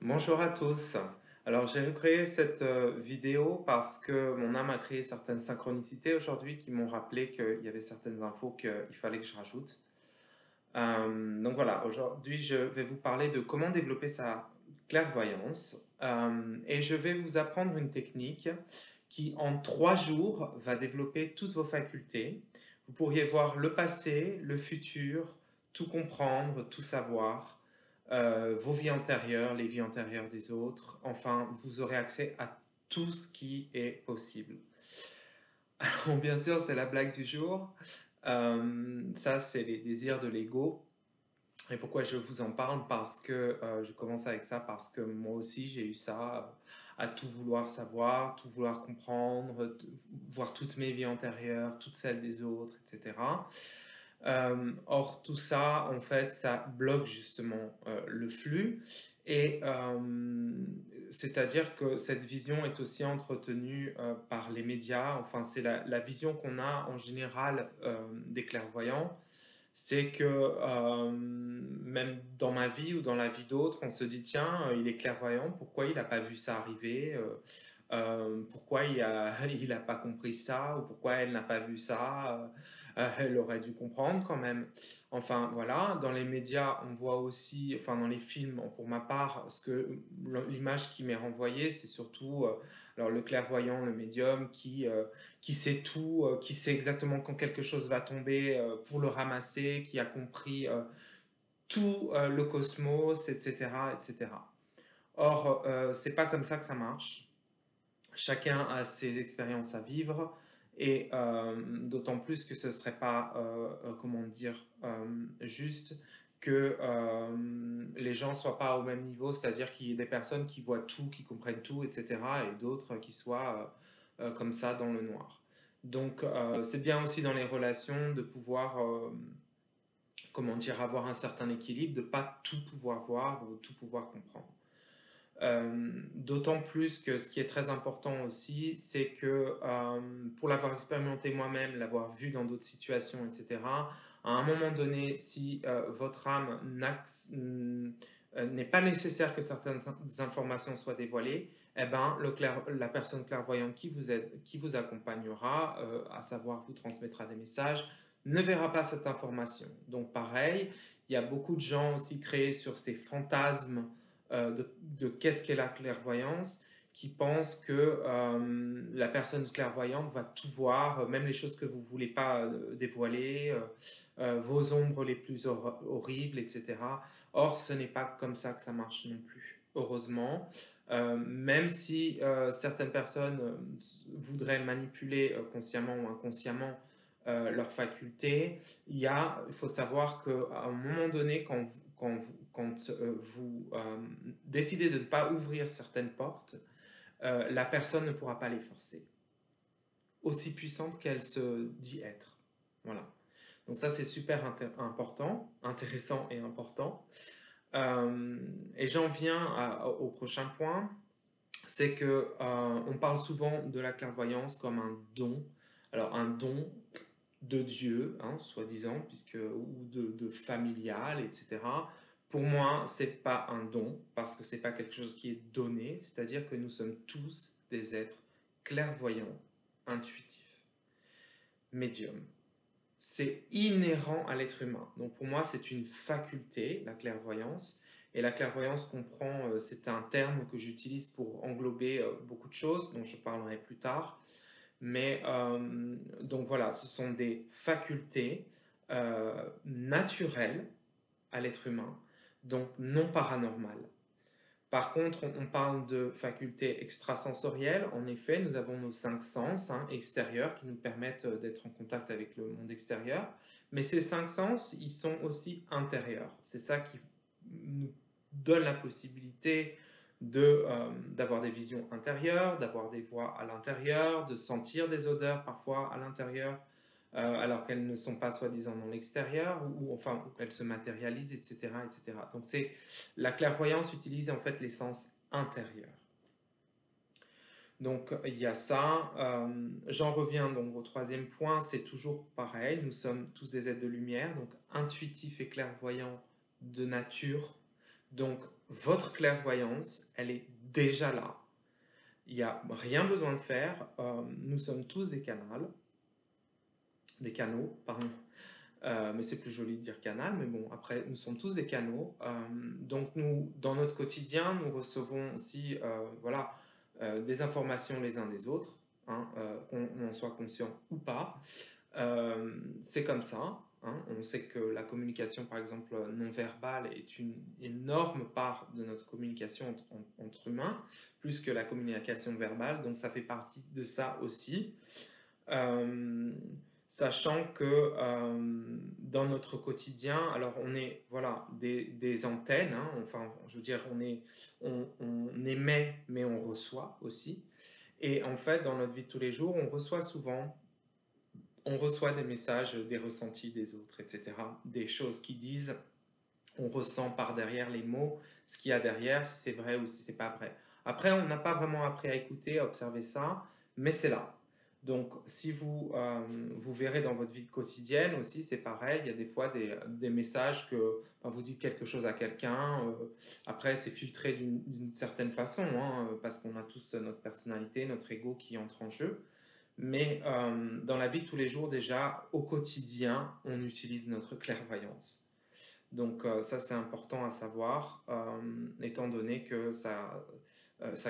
Bonjour à tous. Alors j'ai recréé cette vidéo parce que mon âme a créé certaines synchronicités aujourd'hui qui m'ont rappelé qu'il y avait certaines infos qu'il fallait que je rajoute. Donc voilà, aujourd'hui je vais vous parler de comment développer sa clairvoyance et je vais vous apprendre une technique qui en 3 jours va développer toutes vos facultés. Vous pourriez voir le passé, le futur, tout comprendre, tout savoir, vos vies antérieures, les vies antérieures des autres. Enfin, vous aurez accès à tout ce qui est possible. Alors bien sûr, c'est la blague du jour. Ça, c'est les désirs de l'ego. Et pourquoi je vous en parle? Parce que je commence avec ça, parce que moi aussi j'ai eu ça, à tout vouloir savoir, tout vouloir comprendre, voir toutes mes vies antérieures, toutes celles des autres, etc. Or, tout ça, en fait, ça bloque justement le flux. Et c'est-à-dire que cette vision est aussi entretenue par les médias. Enfin, c'est la vision qu'on a en général des clairvoyants, c'est que même dans ma vie ou dans la vie d'autres, on se dit, tiens, il est clairvoyant, pourquoi il n'a pas vu ça arriver, pourquoi il a pas compris ça, ou pourquoi elle n'a pas vu ça, elle aurait dû comprendre quand même. Enfin voilà, dans les médias, on voit aussi, enfin dans les films, pour ma part, l'image qui m'est renvoyée, c'est surtout alors le clairvoyant, le médium qui sait tout, qui sait exactement quand quelque chose va tomber pour le ramasser, qui a compris tout le cosmos, etc., etc. Or, c'est pas comme ça que ça marche. Chacun a ses expériences à vivre et d'autant plus que ce serait pas, comment dire, juste que les gens soient pas au même niveau, c'est-à-dire qu'il y ait des personnes qui voient tout, qui comprennent tout, etc., et d'autres qui soient comme ça dans le noir. Donc, c'est bien aussi dans les relations de pouvoir, comment dire, avoir un certain équilibre, de pas tout pouvoir voir ou tout pouvoir comprendre. D'autant plus que ce qui est très important aussi, c'est que pour l'avoir expérimenté moi-même, l'avoir vu dans d'autres situations, etc., à un moment donné, si votre âme n'est pas nécessaire que certaines informations soient dévoilées, eh ben, la personne clairvoyante qui vous aide, qui vous accompagnera, à savoir vous transmettra des messages, ne verra pas cette information. Donc pareil, il y a beaucoup de gens aussi créés sur ces fantasmes de qu'est-ce qu'est la clairvoyance, qui pense que la personne clairvoyante va tout voir, même les choses que vous ne voulez pas dévoiler, vos ombres les plus horribles, etc. Or, ce n'est pas comme ça que ça marche non plus, heureusement. Même si certaines personnes voudraient manipuler consciemment ou inconsciemment leurs facultés, il faut savoir qu'à un moment donné, quand vous décidez de ne pas ouvrir certaines portes, la personne ne pourra pas les forcer, aussi puissante qu'elle se dit être. Voilà. Donc ça, c'est super important, intéressant et important. Et j'en viens au prochain point, c'est que on parle souvent de la clairvoyance comme un don. Alors un don de Dieu, hein, soi-disant, ou de familial, etc. Pour moi, c'est pas un don, parce que c'est pas quelque chose qui est donné, c'est-à-dire que nous sommes tous des êtres clairvoyants, intuitifs, médiums. C'est inhérent à l'être humain. Donc pour moi, c'est une faculté, la clairvoyance. Et la clairvoyance comprend, c'est un terme que j'utilise pour englober beaucoup de choses, dont je parlerai plus tard. Mais donc voilà, ce sont des facultés naturelles à l'être humain, donc non paranormales. Par contre, on parle de facultés extrasensorielles. En effet, nous avons nos 5 sens extérieurs qui nous permettent d'être en contact avec le monde extérieur. Mais ces 5 sens, ils sont aussi intérieurs. C'est ça qui nous donne la possibilité d'avoir des visions intérieures, d'avoir des voix à l'intérieur, de sentir des odeurs parfois à l'intérieur, alors qu'elles ne sont pas soi-disant dans l'extérieur, ou enfin qu'elles se matérialisent, etc., etc. Donc la clairvoyance utilise en fait les sens intérieurs. Donc il y a ça. J'en reviens donc au troisième point, c'est toujours pareil, nous sommes tous des êtres de lumière, donc intuitifs et clairvoyants de nature. Donc votre clairvoyance, elle est déjà là. Il n'y a rien besoin de faire. Nous sommes tous des canaux, pardon. Mais c'est plus joli de dire canal, mais bon, après, nous sommes tous des canaux. Donc, nous, dans notre quotidien, nous recevons aussi voilà, des informations les uns des autres, hein, qu'on en soit conscient ou pas. C'est comme ça. Hein. On sait que la communication, par exemple, non verbale est une énorme part de notre communication entre humains, plus que la communication verbale. Donc, ça fait partie de ça aussi. Euh, Sachant que dans notre quotidien, alors on est voilà, des antennes, hein, enfin je veux dire on émet mais on reçoit aussi. Et en fait dans notre vie de tous les jours, on reçoit des messages, des ressentis des autres, etc. Des choses qui disent, on ressent par derrière les mots ce qu'il y a derrière, si c'est vrai ou si c'est pas vrai. Après, on n'a pas vraiment appris à écouter, à observer ça, mais c'est là. Donc, si vous verrez dans votre vie quotidienne aussi, c'est pareil, il y a des fois des messages que vous dites quelque chose à quelqu'un, après c'est filtré d'une certaine façon, hein, parce qu'on a tous notre personnalité, notre ego qui entre en jeu. Mais dans la vie de tous les jours, déjà, au quotidien, on utilise notre clairvoyance. Donc ça, c'est important à savoir, étant donné que ça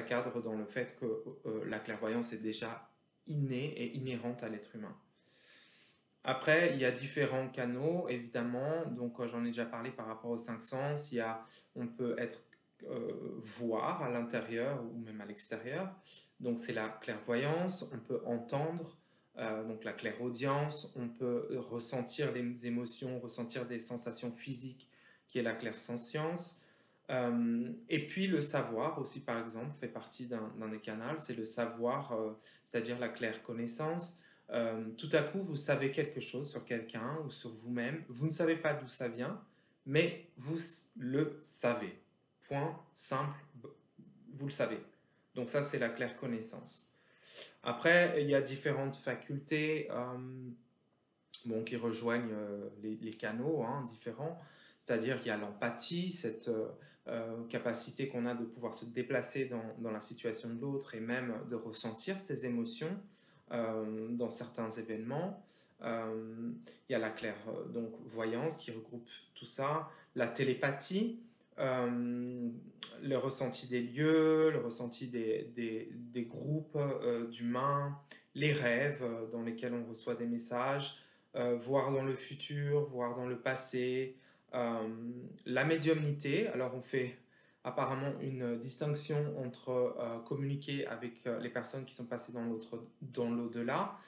cadre dans le fait que la clairvoyance est déjà innée et inhérente à l'être humain. Après, il y a différents canaux, évidemment. Donc, j'en ai déjà parlé par rapport aux cinq sens. On peut voir à l'intérieur ou même à l'extérieur. Donc, c'est la clairvoyance. On peut entendre, donc la clairaudience. On peut ressentir les émotions, ressentir des sensations physiques, qui est la clairsentience. Et puis, le savoir aussi, par exemple, fait partie d'un des canaux. C'est le savoir, c'est-à-dire la claire connaissance. Tout à coup, vous savez quelque chose sur quelqu'un ou sur vous-même. Vous ne savez pas d'où ça vient, mais vous le savez. Point simple, vous le savez. Donc ça, c'est la claire connaissance. Après, il y a différentes facultés bon, qui rejoignent les canaux hein, différents. C'est-à-dire qu'il y a l'empathie, cette capacité qu'on a de pouvoir se déplacer dans la situation de l'autre et même de ressentir ses émotions dans certains événements. Il y a la claire donc voyance qui regroupe tout ça, la télépathie, le ressenti des lieux, le ressenti des groupes d'humains, les rêves dans lesquels on reçoit des messages, voir dans le futur, voir dans le passé, la médiumnité. Alors on fait apparemment une distinction entre communiquer avec les personnes qui sont passées dans l'au-delà.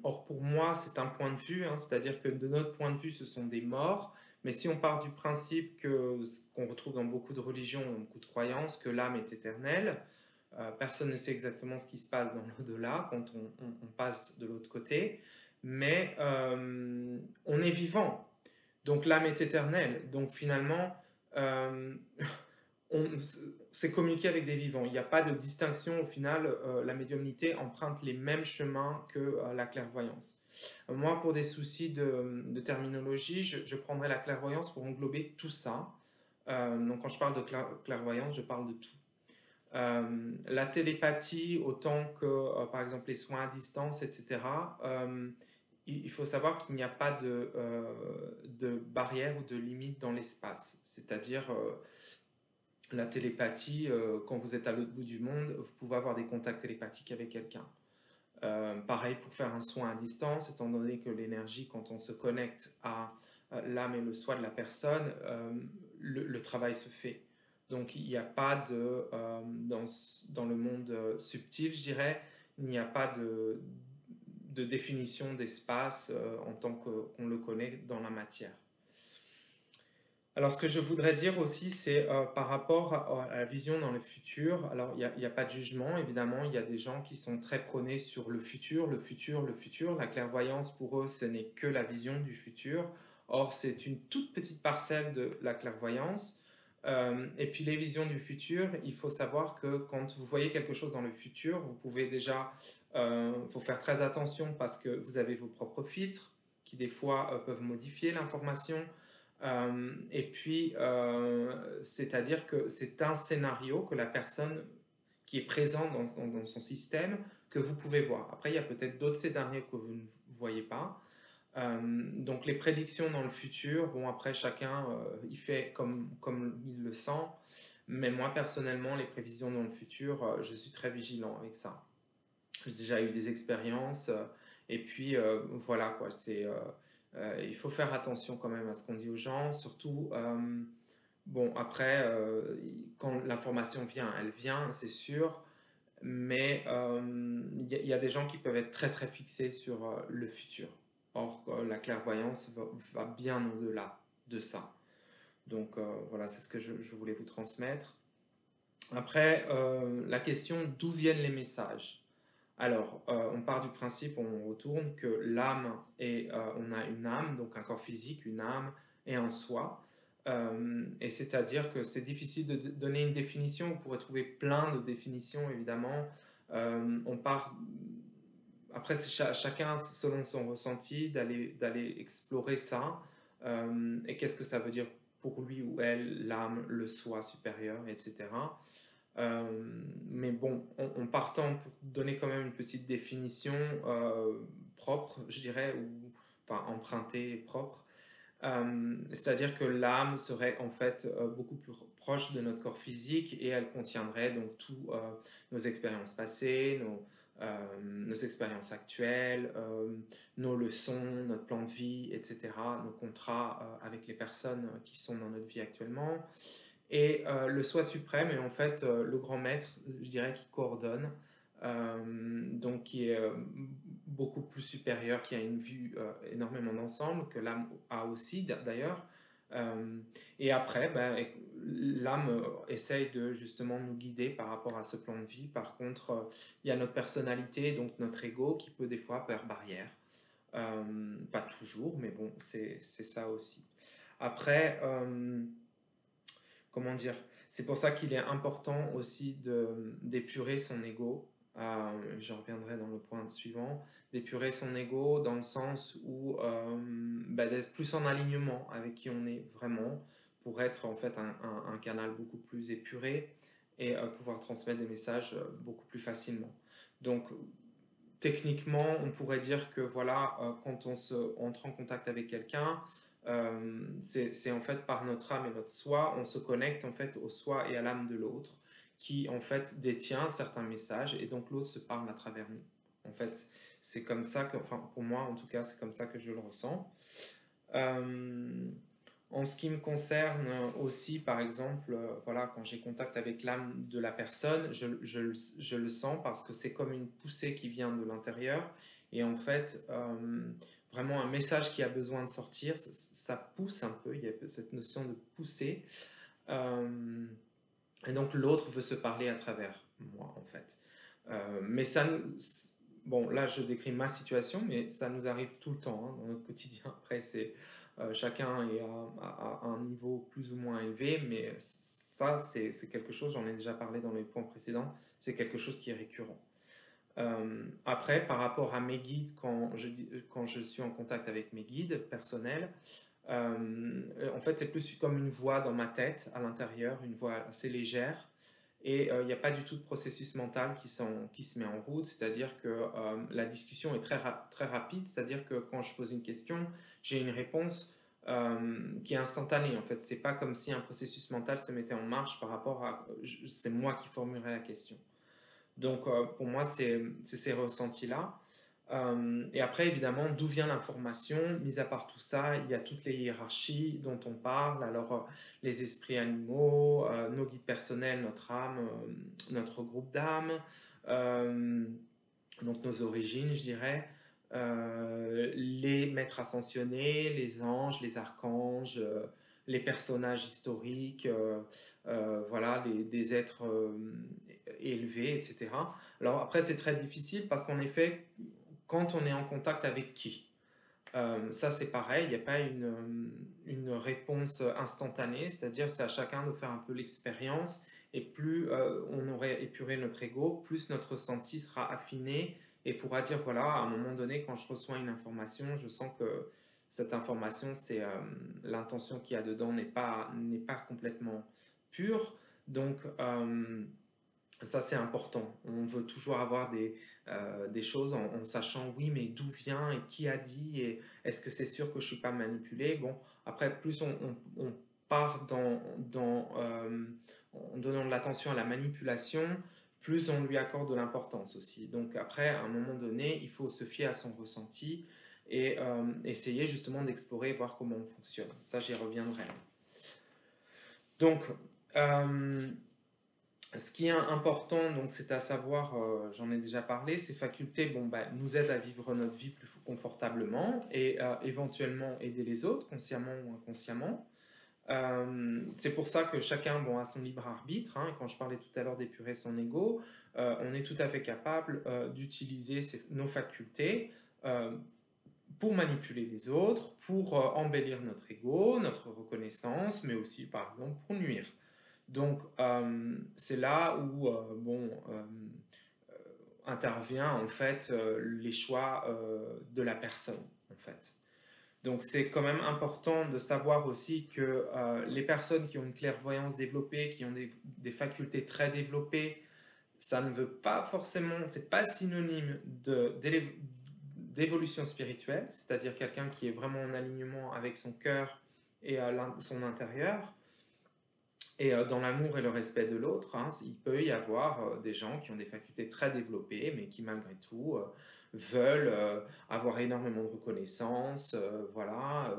Or pour moi c'est un point de vue, hein, c'est-à-dire que de notre point de vue ce sont des morts, mais si on part du principe que ce qu'on retrouve dans beaucoup de religions, dans beaucoup de croyances, que l'âme est éternelle, personne ne sait exactement ce qui se passe dans l'au-delà quand on passe de l'autre côté, mais on est vivant, donc l'âme est éternelle, donc finalement euh, c'est communiquer avec des vivants. Il n'y a pas de distinction au final. La médiumnité emprunte les mêmes chemins que la clairvoyance. Moi, pour des soucis de terminologie, je prendrais la clairvoyance pour englober tout ça. Donc, quand je parle de clairvoyance, je parle de tout. La télépathie, autant que par exemple les soins à distance, etc. Il faut savoir qu'il n'y a pas de barrière ou de limite dans l'espace. C'est-à-dire, la télépathie, quand vous êtes à l'autre bout du monde, vous pouvez avoir des contacts télépathiques avec quelqu'un. Pareil pour faire un soin à distance, étant donné que l'énergie, quand on se connecte à l'âme et le soi de la personne, le travail se fait. Donc il n'y a pas dans le monde subtil, je dirais, il n'y a pas de définition d'espace en tant qu'on le connaît dans la matière. Alors, ce que je voudrais dire aussi, c'est par rapport à la vision dans le futur. Alors, il n'y a pas de jugement, évidemment. Il y a des gens qui sont très prônés sur le futur, le futur, le futur. La clairvoyance, pour eux, ce n'est que la vision du futur. Or, c'est une toute petite parcelle de la clairvoyance. Et puis, les visions du futur, il faut savoir que quand vous voyez quelque chose dans le futur, vous pouvez déjà, faut faire très attention parce que vous avez vos propres filtres qui, des fois, peuvent modifier l'information. Et puis, c'est-à-dire que c'est un scénario que la personne qui est présent dans son système que vous pouvez voir. Après, il y a peut-être d'autres scénarios que vous ne voyez pas. Donc les prédictions dans le futur, bon après chacun il fait comme il le sent, mais moi personnellement les prévisions dans le futur, je suis très vigilant avec ça. J'ai déjà eu des expériences et puis voilà quoi, il faut faire attention quand même à ce qu'on dit aux gens, surtout bon après quand l'information vient, elle vient, c'est sûr, mais y a des gens qui peuvent être très très fixés sur le futur. Or, la clairvoyance va bien au-delà de ça. Donc voilà, c'est ce que je voulais vous transmettre. Après, la question d'où viennent les messages. Alors, on part du principe, on retourne, que l'âme on a une âme, donc un corps physique, une âme et un soi. Et c'est-à-dire que c'est difficile de donner une définition, vous pourrez trouver plein de définitions évidemment. On part, après c'est chacun selon son ressenti d'aller explorer ça. Et qu'est-ce que ça veut dire pour lui ou elle, l'âme, le soi supérieur, etc. Mais bon, en partant pour donner quand même une petite définition propre, je dirais, ou enfin empruntée, propre, c'est-à-dire que l'âme serait en fait beaucoup plus proche de notre corps physique et elle contiendrait donc tous nos expériences passées, nos expériences actuelles, nos leçons, notre plan de vie, etc., nos contrats avec les personnes qui sont dans notre vie actuellement. Et le soi suprême est en fait le grand maître, je dirais, qui coordonne, donc qui est beaucoup plus supérieur, qui a une vue énormément d'ensemble, que l'âme a aussi d'ailleurs. Euh, et après, ben, l'âme essaye de justement nous guider par rapport à ce plan de vie. Par contre, il y a notre personnalité, donc notre ego, qui peut des fois faire barrière. Pas toujours, mais bon, c'est ça aussi. Après, comment dire, c'est pour ça qu'il est important aussi d'épurer son ego. Je reviendrai dans le point suivant, d'épurer son ego dans le sens où bah, d'être plus en alignement avec qui on est vraiment pour être en fait un canal beaucoup plus épuré et pouvoir transmettre des messages beaucoup plus facilement. Donc techniquement, on pourrait dire que voilà, quand on entre en contact avec quelqu'un, c'est en fait par notre âme et notre soi, on se connecte en fait au soi et à l'âme de l'autre, qui en fait détient certains messages et donc l'autre se parle à travers nous. En fait, c'est comme ça que, enfin pour moi en tout cas, c'est comme ça que je le ressens. Euh, En ce qui me concerne aussi, par exemple, voilà, quand j'ai contact avec l'âme de la personne, je le sens parce que c'est comme une poussée qui vient de l'intérieur. Et en fait, vraiment un message qui a besoin de sortir, ça pousse un peu, il y a cette notion de pousser. Euh, et donc l'autre veut se parler à travers moi, en fait. Mais ça nous... Bon, là, je décris ma situation, mais ça nous arrive tout le temps hein, dans notre quotidien. Après, chacun est à un niveau plus ou moins élevé, mais ça, c'est quelque chose, j'en ai déjà parlé dans les points précédents, c'est quelque chose qui est récurrent. Après, par rapport à mes guides, quand je suis en contact avec mes guides personnels, en fait, c'est plus comme une voix dans ma tête, à l'intérieur, une voix assez légère. Et il n'y a pas du tout de processus mental qui se met en route, c'est-à-dire que la discussion est très rapide, c'est-à-dire que quand je pose une question, j'ai une réponse qui est instantanée. En fait, c'est pas comme si un processus mental se mettait en marche par rapport à... C'est moi qui formulerai la question. Donc, pour moi, c'est ces ressentis-là. Et après, évidemment, d'où vient l'information? Mis à part tout ça, il y a toutes les hiérarchies dont on parle. Alors, les esprits animaux, nos guides personnels, notre âme, notre groupe d'âmes, euh, donc nos origines, je dirais, les maîtres ascensionnés, les anges, les archanges, les personnages historiques, voilà, des êtres élevés, etc. Alors après, c'est très difficile parce qu'en effet, quand on est en contact avec qui? Ça, c'est pareil, il n'y a pas une réponse instantanée, c'est-à-dire c'est à chacun de faire un peu l'expérience, et plus on aurait épuré notre ego, plus notre ressenti sera affiné, et pourra dire, voilà, à un moment donné, quand je reçois une information, je sens que cette information, c'est l'intention qu'il y a dedans n'est pas complètement pure. Donc, ça, c'est important. On veut toujours avoir des choses en sachant, oui, mais d'où vient et qui a dit et est-ce que c'est sûr que je ne suis pas manipulé. Bon, après, plus on part en donnant de l'attention à la manipulation, plus on lui accorde de l'importance aussi. Donc après, à un moment donné, il faut se fier à son ressenti et essayer justement d'explorer, voir comment on fonctionne. Ça, j'y reviendrai. Donc, ce qui est important, donc, c'est à savoir, j'en ai déjà parlé, ces facultés nous aident à vivre notre vie plus confortablement et éventuellement aider les autres, consciemment ou inconsciemment. C'est pour ça que chacun a son libre arbitre. Hein. Quand je parlais tout à l'heure d'épurer son ego, on est tout à fait capable d'utiliser nos facultés pour manipuler les autres, pour embellir notre ego, notre reconnaissance, mais aussi par exemple pour nuire. Donc c'est là où intervient en fait les choix de la personne en fait. Donc c'est quand même important de savoir aussi que les personnes qui ont une clairvoyance développée, qui ont des facultés très développées, ça ne veut pas forcément, c'est pas synonyme d'évolution spirituelle, c'est-à-dire quelqu'un qui est vraiment en alignement avec son cœur et son intérieur. Et dans l'amour et le respect de l'autre, hein, il peut y avoir des gens qui ont des facultés très développées, mais qui malgré tout veulent avoir énormément de reconnaissance, voilà,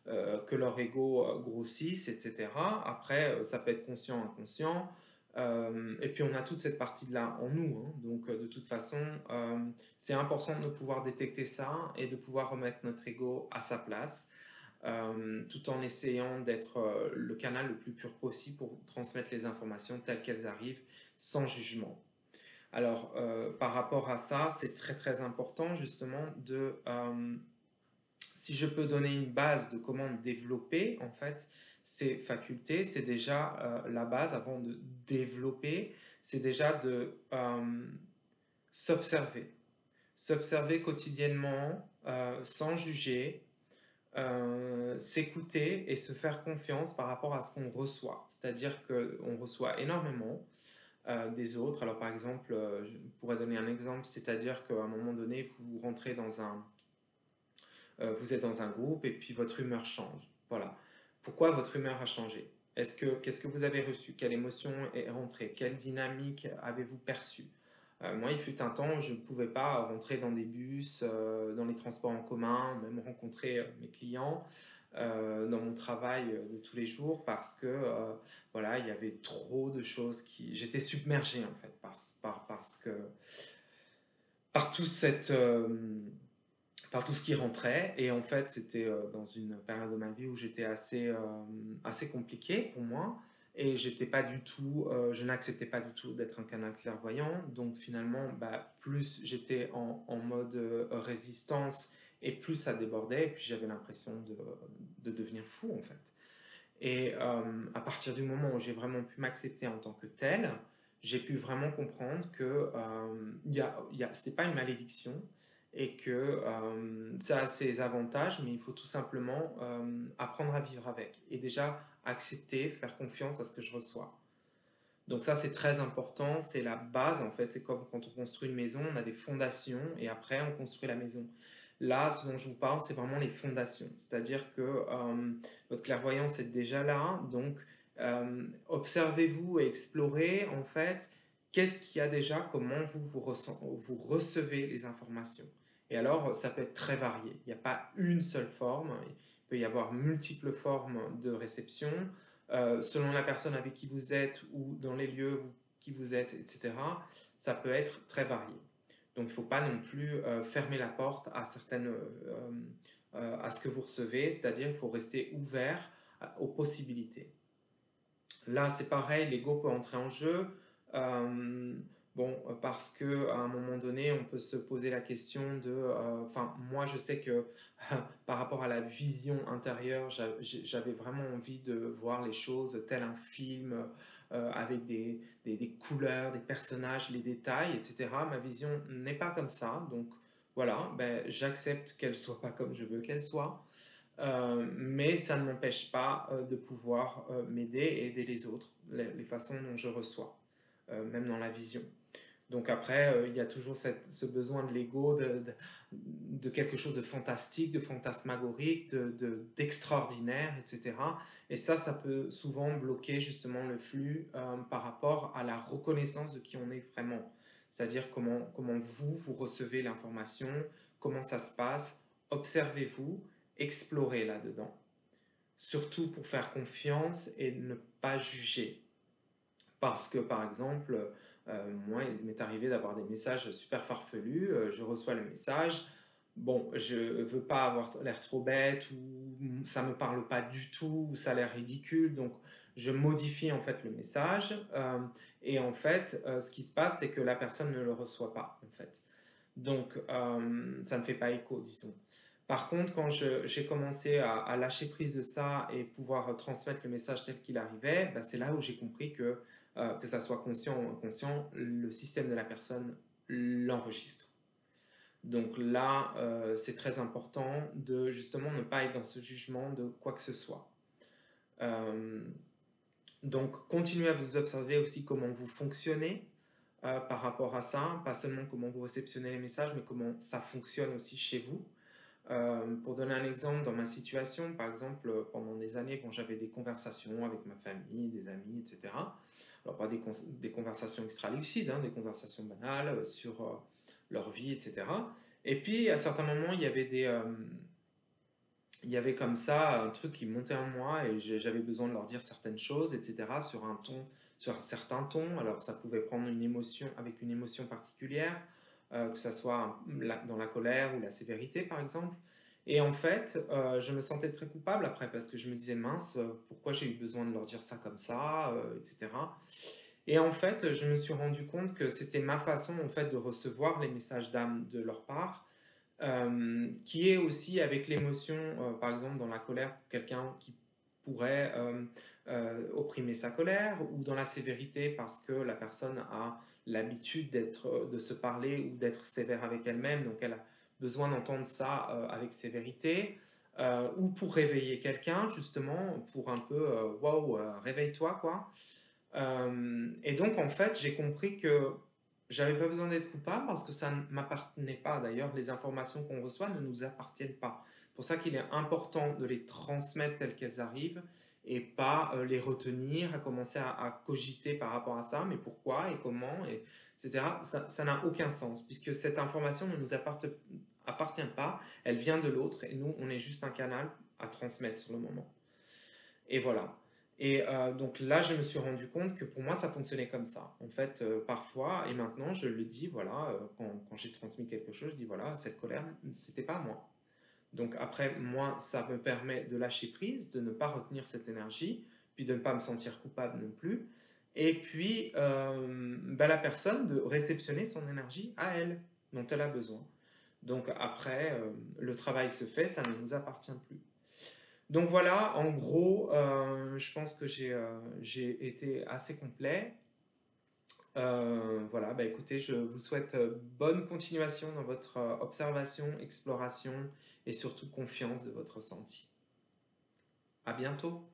que leur ego grossisse, etc. Après, ça peut être conscient, inconscient. Et puis on a toute cette partie-là en nous. Hein. Donc de toute façon, c'est important de pouvoir détecter ça et de pouvoir remettre notre ego à sa place. Tout en essayant d'être le canal le plus pur possible pour transmettre les informations telles qu'elles arrivent, sans jugement. Alors, par rapport à ça, c'est très très important justement si je peux donner une base de comment développer en fait ces facultés, c'est déjà la base avant de développer, c'est déjà de s'observer. S'observer quotidiennement, sans juger, s'écouter et se faire confiance par rapport à ce qu'on reçoit. C'est-à-dire qu'on reçoit énormément des autres. Alors par exemple, je pourrais donner un exemple, c'est-à-dire qu'à un moment donné, vous rentrez vous êtes dans un groupe et puis votre humeur change. Voilà. Pourquoi votre humeur a changé? Qu'est-ce que vous avez reçu? Quelle émotion est rentrée? Quelle dynamique avez-vous perçue? Moi, il fut un temps où je ne pouvais pas rentrer dans des bus, dans les transports en commun, même rencontrer mes clients dans mon travail de tous les jours parce que voilà, il y avait trop de choses qui... J'étais submergé en fait parce que... par tout par tout ce qui rentrait. Et en fait, c'était dans une période de ma vie où j'étais assez compliqué pour moi. Et j'étais pas du tout, je n'acceptais pas du tout d'être un canal clairvoyant. Donc finalement, plus j'étais en mode résistance et plus ça débordait. Et puis j'avais l'impression de devenir fou en fait. Et à partir du moment où j'ai vraiment pu m'accepter en tant que tel, j'ai pu vraiment comprendre que c'est pas une malédiction et que ça a ses avantages, mais il faut tout simplement apprendre à vivre avec et déjà accepter, faire confiance à ce que je reçois. Donc ça, c'est très important, c'est la base en fait, c'est comme quand on construit une maison, on a des fondations et après on construit la maison. Là, ce dont je vous parle, c'est vraiment les fondations, c'est-à-dire que votre clairvoyance est déjà là, donc observez-vous et explorez en fait qu'est-ce qu'il y a déjà, comment vous recevez les informations. Et alors, ça peut être très varié, il n'y a pas une seule forme, il peut y avoir multiples formes de réception, selon la personne avec qui vous êtes ou dans les lieux qui vous êtes, etc., ça peut être très varié. Donc il ne faut pas non plus fermer la porte à à ce que vous recevez, c'est-à-dire il faut rester ouvert aux possibilités. Là, c'est pareil, l'ego peut entrer en jeu. Parce qu'à un moment donné, on peut se poser la question moi, je sais que par rapport à la vision intérieure, j'avais vraiment envie de voir les choses tel un film, avec des couleurs, des personnages, les détails, etc. Ma vision n'est pas comme ça, donc voilà, j'accepte qu'elle soit pas comme je veux qu'elle soit. mais ça ne m'empêche pas de pouvoir m'aider et aider les autres, les façons dont je reçois, même dans la vision. Donc après, il y a toujours ce besoin de l'ego, de quelque chose de fantastique, de fantasmagorique, d'extraordinaire, etc. Et ça peut souvent bloquer justement le flux par rapport à la reconnaissance de qui on est vraiment. C'est-à-dire comment vous recevez l'information, comment ça se passe, observez-vous, explorez là-dedans. Surtout pour faire confiance et ne pas juger. Parce que, par exemple, moi, il m'est arrivé d'avoir des messages super farfelus. Je reçois le message. Bon, je veux pas avoir l'air trop bête ou ça me parle pas du tout ou ça a l'air ridicule. Donc, je modifie en fait le message. Et en fait, ce qui se passe, c'est que la personne ne le reçoit pas, en fait. Donc, ça ne fait pas écho, disons. Par contre, quand j'ai commencé à lâcher prise de ça et pouvoir transmettre le message tel qu'il arrivait, bah, c'est là où j'ai compris que ça soit conscient ou inconscient, le système de la personne l'enregistre. Donc là, c'est très important de justement ne pas être dans ce jugement de quoi que ce soit. Euh, donc, continuez à vous observer aussi comment vous fonctionnez par rapport à ça, pas seulement comment vous réceptionnez les messages, mais comment ça fonctionne aussi chez vous. Pour donner un exemple, dans ma situation, par exemple, pendant des années, bon, j'avais des conversations avec ma famille, des amis, etc. Alors, pas des conversations extra-lucides, hein, des conversations banales sur leur vie, etc. Et puis, à certains moments, il y avait comme ça un truc qui montait en moi et j'avais besoin de leur dire certaines choses, etc. sur un ton, sur un certain ton. Alors, ça pouvait prendre une émotion avec une émotion particulière, que ça soit dans la colère ou la sévérité, par exemple. Et en fait, je me sentais très coupable après parce que je me disais, mince, pourquoi j'ai eu besoin de leur dire ça comme ça, etc. Et en fait, je me suis rendu compte que c'était ma façon en fait de recevoir les messages d'âme de leur part, qui est aussi avec l'émotion, par exemple dans la colère, quelqu'un qui pourrait opprimer sa colère, ou dans la sévérité parce que la personne a l'habitude de se parler ou d'être sévère avec elle-même, donc elle a besoin d'entendre ça avec sévérité, ou pour réveiller quelqu'un, justement, pour un peu, waouh, réveille-toi, quoi. Et donc, en fait, j'ai compris que j'avais pas besoin d'être coupable parce que ça ne m'appartenait pas. D'ailleurs, les informations qu'on reçoit ne nous appartiennent pas. C'est pour ça qu'il est important de les transmettre telles qu'elles arrivent et pas les retenir, à commencer à cogiter par rapport à ça, mais pourquoi et comment, et, etc. Ça n'a aucun sens puisque cette information ne nous appartient pas, elle vient de l'autre et nous, on est juste un canal à transmettre sur le moment. Et voilà. Et donc là, je me suis rendu compte que pour moi, ça fonctionnait comme ça. En fait, parfois, et maintenant, je le dis, voilà, quand j'ai transmis quelque chose, je dis, voilà, cette colère, c'était pas moi. Donc après, moi, ça me permet de lâcher prise, de ne pas retenir cette énergie, puis de ne pas me sentir coupable non plus. Et puis, ben, la personne de réceptionner son énergie à elle, dont elle a besoin. Donc après, le travail se fait, ça ne nous appartient plus. Donc voilà, en gros, je pense que j'ai été assez complet. Voilà, bah écoutez, je vous souhaite bonne continuation dans votre observation, exploration et surtout confiance de votre ressenti. À bientôt!